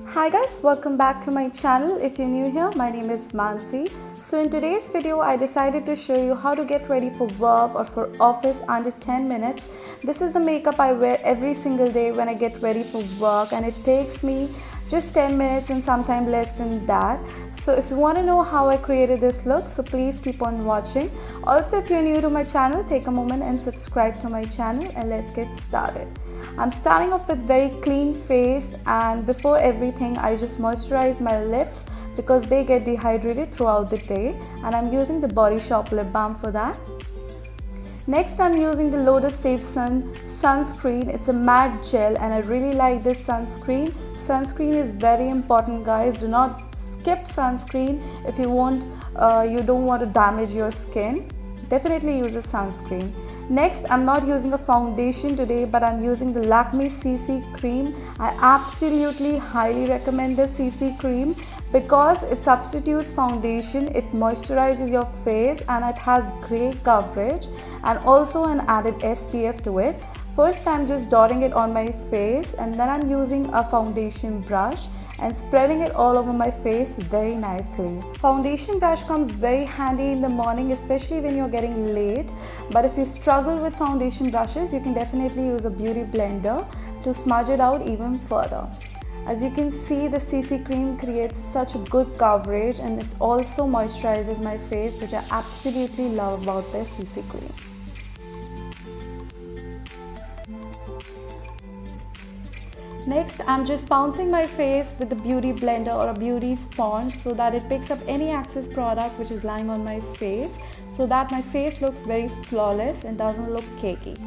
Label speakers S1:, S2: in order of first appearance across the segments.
S1: Hi guys, welcome back to my channel. If you're new here, my name is Mansi. So in today's video, I decided to show you how to get ready for work or for office under 10 minutes. This is the makeup I wear every single day when I get ready for work, and it takes me just 10 minutes and sometimes less than that. So if you want to know how I created this look, so please keep on watching. Also, if you're new to my channel, take a moment and subscribe to my channel, and let's get started. I'm starting off with very clean face, and before everything I just moisturize my lips because they get dehydrated throughout the day, and I'm using the Body Shop lip balm for that. Next, I'm using the Lotus Safe Sun sunscreen. It's a matte gel and I really like this sunscreen. Sunscreen is very important, guys. Do not skip sunscreen if you don't want to damage your skin. Definitely use a sunscreen. Next, I'm not using a foundation today, but I'm using the Lakme CC cream. I absolutely highly recommend the CC cream because it substitutes foundation, it moisturizes your face, and it has great coverage and also an added SPF to it. First, I'm just dotting it on my face, and then I'm using a foundation brush and spreading it all over my face very nicely. Foundation brush comes very handy in the morning, especially when you're getting late. But if you struggle with foundation brushes, you can definitely use a beauty blender to smudge it out even further. As you can see, the CC cream creates such a good coverage, and it also moisturizes my face, which I absolutely love about this CC cream. Next, I'm just bouncing my face with the beauty blender or a beauty sponge so that it picks up any excess product which is lying on my face, so that my face looks very flawless and doesn't look cakey.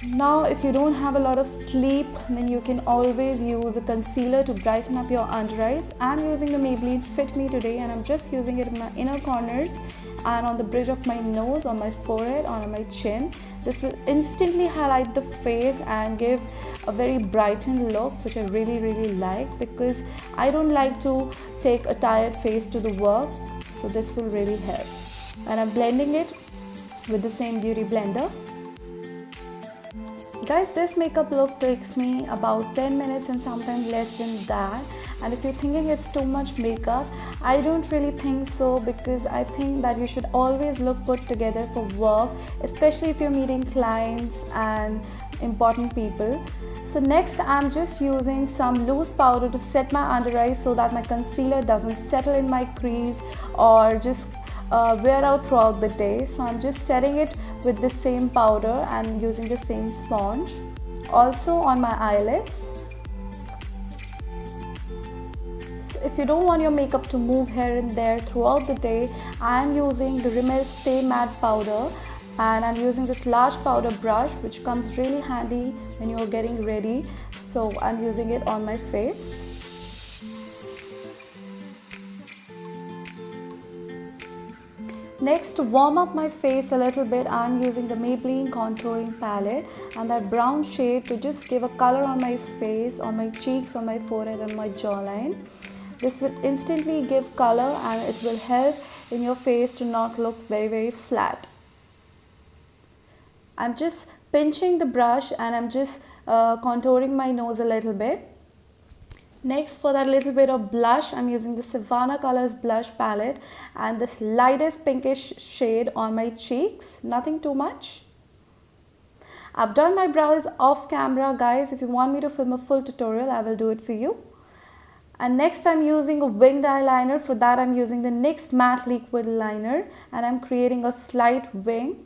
S1: Now, if you don't have a lot of sleep, then you can always use a concealer to brighten up your under eyes. I'm using the Maybelline Fit Me today, and I'm just using it in my inner corners and on the bridge of my nose, on my forehead, on my chin. This will instantly highlight the face and give a very brightened look, which I really like because I don't like to take a tired face to the work, so this will really help. And I'm blending it with the same beauty blender. Guys, this makeup look takes me about 10 minutes and sometimes less than that. And if you're thinking it's too much makeup, I don't really think so, because I think that you should always look put together for work, especially if you're meeting clients and important people. So next, I'm just using some loose powder to set my under eyes so that my concealer doesn't settle in my crease or just wear out throughout the day. So I'm just setting it with the same powder and using the same sponge. Also on my eyelids. So if you don't want your makeup to move here and there throughout the day, I'm using the Rimmel Stay Matte powder, and I'm using this large powder brush which comes really handy when you're getting ready. So I'm using it on my face. Next, to warm up my face a little bit, I'm using the Maybelline contouring palette and that brown shade to just give a color on my face, on my cheeks, on my forehead and my jawline. This will instantly give color, and it will help in your face to not look very flat. I'm just pinching the brush and I'm just contouring my nose a little bit. Next, for that little bit of blush, I'm using the Sivanna Colors blush palette and this lightest pinkish shade on my cheeks, nothing too much. I've done my brows off camera, guys. If you want me to film a full tutorial, I will do it for you. And next, I'm using a winged eyeliner. For that, I'm using the NYX Matte Liquid Liner, and I'm creating a slight wing.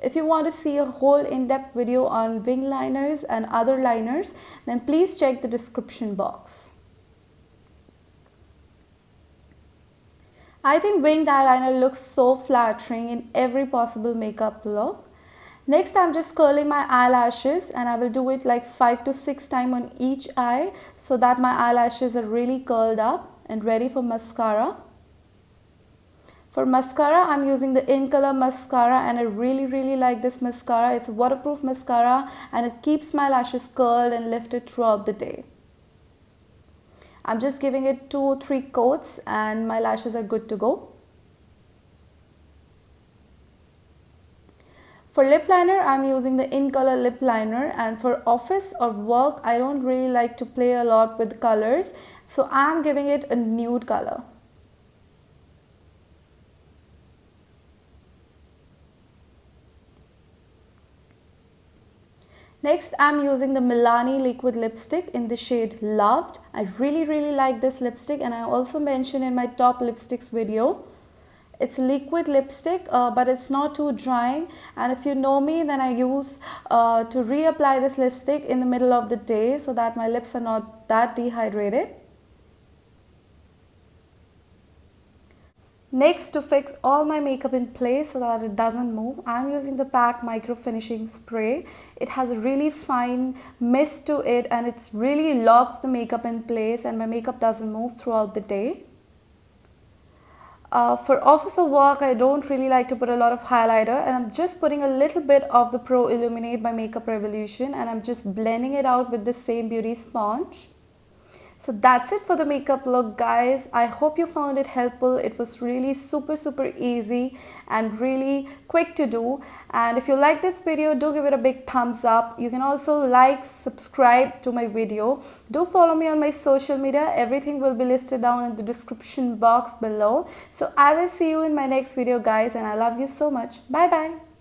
S1: If you want to see a whole in-depth video on wing liners and other liners, then please check the description box. I think winged eyeliner looks so flattering in every possible makeup look. Next, I'm just curling my eyelashes, and I will do it like 5 to 6 times on each eye so that my eyelashes are really curled up and ready for mascara. For mascara, I'm using the Incolor mascara, and I really like this mascara. It's a waterproof mascara and it keeps my lashes curled and lifted throughout the day. I'm just giving it 2 or 3 coats and my lashes are good to go. For lip liner, I'm using the Incolor lip liner, and for office or work, I don't really like to play a lot with colors, so I'm giving it a nude color. Next, I'm using the Milani liquid lipstick in the shade Loved. I really like this lipstick, and I also mentioned in my top lipsticks video. It's liquid lipstick, but it's not too drying, and if you know me, then I use to reapply this lipstick in the middle of the day so that my lips are not that dehydrated. Next, to fix all my makeup in place so that it doesn't move, I'm using the PAC Micro Finishing Spray. It has a really fine mist to it, and it really locks the makeup in place, and my makeup doesn't move throughout the day. For office or work, I don't really like to put a lot of highlighter, and I'm just putting a little bit of the Pro Illuminate by Makeup Revolution, and I'm just blending it out with the same beauty sponge. So that's it for the makeup look, guys. I hope you found it helpful. It was really super easy and really quick to do. And if you like this video, do give it a big thumbs up. You can also like, subscribe to my video. Do follow me on my social media. Everything will be listed down in the description box below. So I will see you in my next video, guys, and I love you so much. Bye bye.